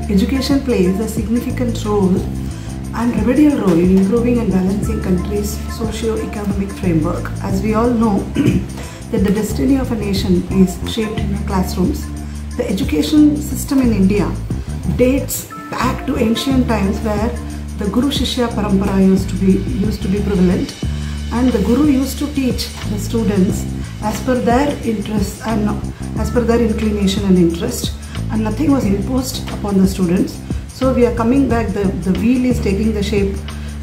education plays a significant role and remedial role in improving and balancing country's socio-economic framework. As we all know, that the destiny of a nation is shaped in the classrooms. The education system in India dates back to ancient times where the Guru Shishya Parampara used to be prevalent, and the Guru used to teach the students as per their interests and as per their inclination and interest, and nothing was imposed upon the students. So we are coming back, the wheel is taking the shape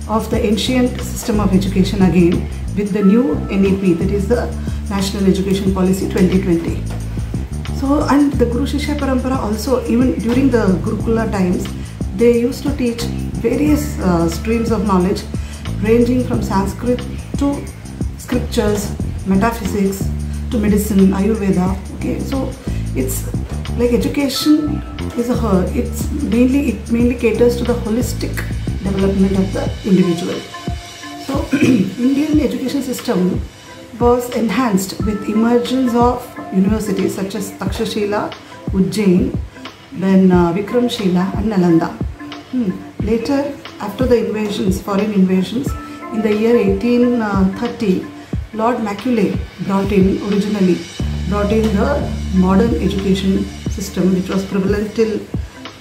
of the ancient system of education again with the new NEP, that is the National Education Policy 2020. So, and the Guru Shishya Parampara also, even during the Gurukula times, they used to teach various streams of knowledge ranging from Sanskrit to scriptures, metaphysics to medicine, Ayurveda. Okay, so it's like education is it mainly caters to the holistic development of the individual. So Indian education system was enhanced with emergence of universities such as Takshashila, Ujjain, then Vikramshila and Nalanda. Later, after the foreign invasions, in the year 1830, Lord Macaulay originally brought in the modern education system, which was prevalent till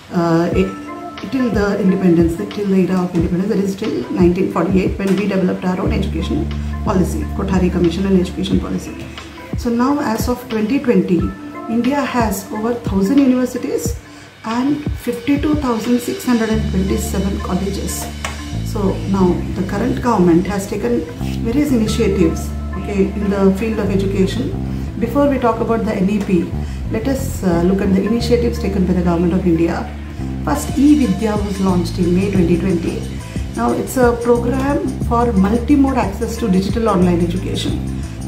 the independence, till the era of independence, that is till 1948, when we developed our own education policy, Kothari Commission and Education Policy. So now, as of 2020, India has over 1,000 universities and 52,627 colleges. So now the current government has taken various initiatives, okay, in the field of education. Before we talk about the NEP, let us look at the initiatives taken by the Government of India. First, E-Vidya was launched in May 2020. Now it's a program for multi-mode access to digital online education.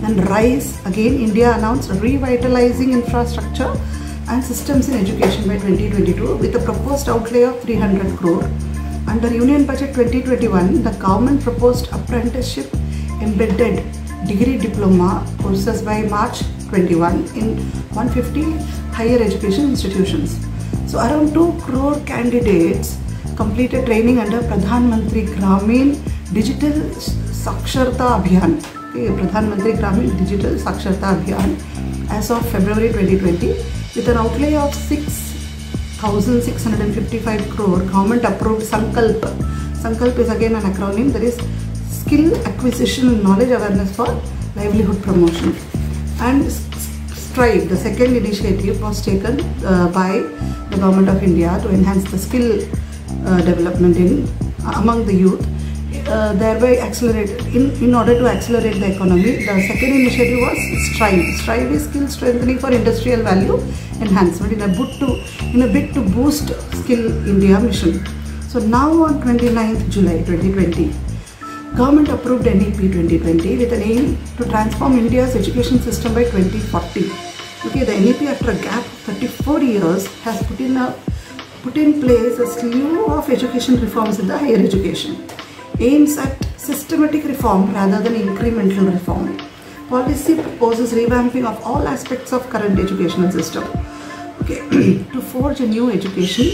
And RISE, again India announced revitalizing infrastructure and systems in education by 2022 with a proposed outlay of 300 crore. Under Union Budget 2021, the government proposed apprenticeship embedded degree diploma courses by March 21 in 150 higher education institutions. So around 2 crore candidates completed training under Pradhan Mantri Gramin Digital Saksharta Abhiyan. Okay, Pradhan Mantri Gramin Digital Saksharta Abhiyan as of February 2020 with an outlay of 6,655 crore. Government approved Sankalp. Sankalp is again an acronym, that is Skill Acquisition and Knowledge Awareness for Livelihood Promotion. And STRIVE, the second initiative, was taken by the Government of India to enhance the skill development among the youth, thereby in order to accelerate the economy. The second initiative was STRIVE. STRIVE is skill strengthening for industrial value enhancement in a bid to boost Skill India mission. So now on 29th July 2020, Government approved NEP 2020 with an aim to transform India's education system by 2040. Okay, the NEP, after a gap of 34 years, has put in place a slew of education reforms in the higher education. Aims at systematic reform rather than incremental reform. Policy proposes revamping of all aspects of current educational system. Okay, to forge a new education,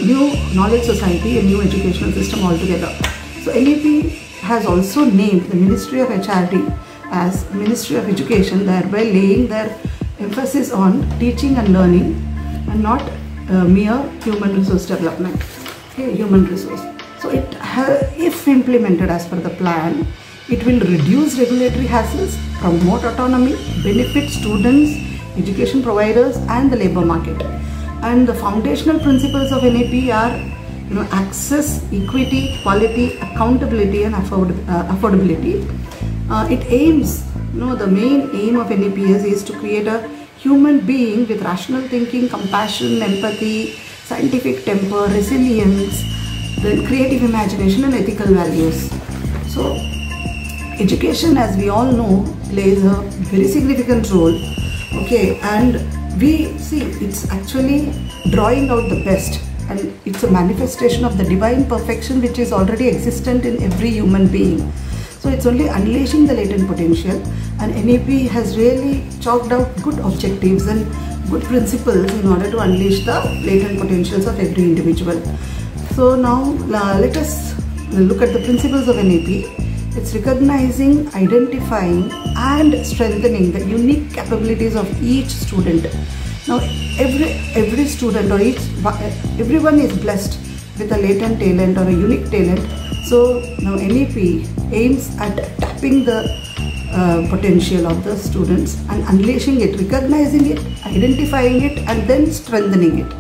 new knowledge society, a new educational system altogether. So NEP has also named the Ministry of HRD as Ministry of Education, thereby laying their emphasis on teaching and learning and not mere human resource development. Okay, human resource. So if implemented as per the plan, it will reduce regulatory hassles, promote autonomy, benefit students, education providers and the labour market. And the foundational principles of NEP are access, equity, quality, accountability and affordability. It aims, the main aim of NEPS is to create a human being with rational thinking, compassion, empathy, scientific temper, resilience, then creative imagination and ethical values. So education, as we all know, plays a very significant role. Okay, and we see it's actually drawing out the best, and it's a manifestation of the divine perfection which is already existent in every human being. So it's only unleashing the latent potential, and NEP has really chalked out good objectives and good principles in order to unleash the latent potentials of every individual. So now let us look at the principles of NAP. It's recognizing, identifying and strengthening the unique capabilities of each student. Now every student or everyone is blessed with a latent talent or a unique talent. So now NAP aims at tapping the potential of the students and unleashing it, recognizing it, identifying it and then strengthening it.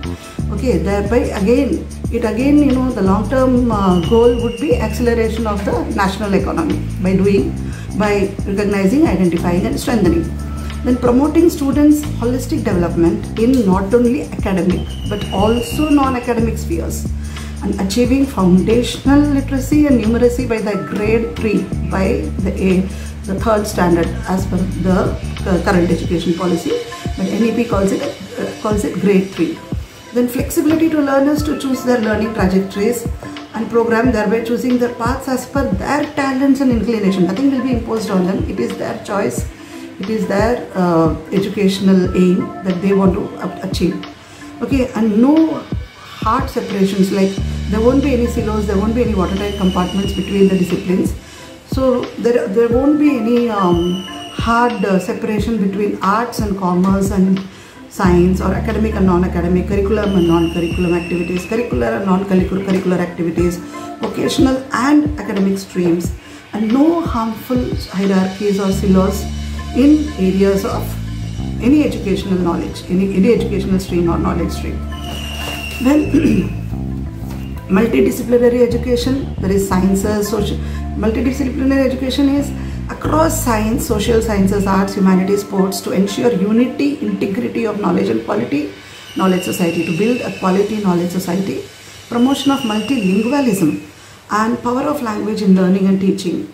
Okay, thereby the long-term goal would be acceleration of the national economy by recognizing, identifying and strengthening. Then promoting students' holistic development in not only academic but also non-academic spheres, and achieving foundational literacy and numeracy by the grade 3 by the third standard as per the current education policy, but NEP calls it grade 3. Then flexibility to learners to choose their learning trajectories and program, thereby choosing their paths as per their talents and inclination. Nothing will be imposed on them. It is their choice. It is their educational aim that they want to achieve. Okay, and no hard separations, like there won't be any silos, there won't be any watertight compartments between the disciplines. So there won't be any hard separation between arts and commerce and science, or academic and non-academic, curriculum and non-curriculum activities, curricular and non-curricular activities, vocational and academic streams, and no harmful hierarchies or silos in areas of any educational knowledge, any educational stream or knowledge stream. Then multidisciplinary education, there is sciences, multidisciplinary education is across science, social sciences, arts, humanities, sports, to ensure unity, integrity of knowledge and quality knowledge society, to build a quality knowledge society. Promotion of multilingualism and power of language in learning and teaching.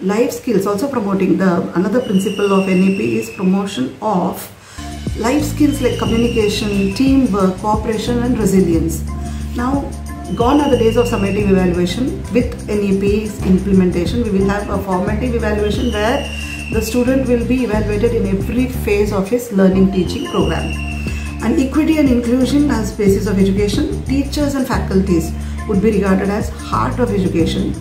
Life skills, also promoting another principle of NEP is promotion of life skills like communication, teamwork, cooperation and resilience. Now, gone are the days of summative evaluation. With NEP's implementation, we will have a formative evaluation where the student will be evaluated in every phase of his learning teaching program. And equity and inclusion as basis of education, teachers and faculties would be regarded as heart of education.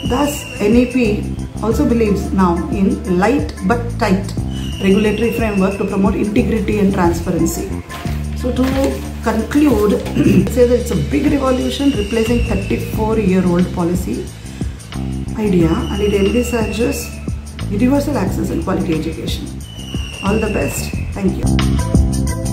Thus, NEP also believes now in light but tight regulatory framework to promote integrity and transparency. So to conclude, say that it's a big revolution replacing 34-year-old policy idea, and it envisages universal access and quality education. All the best. Thank you.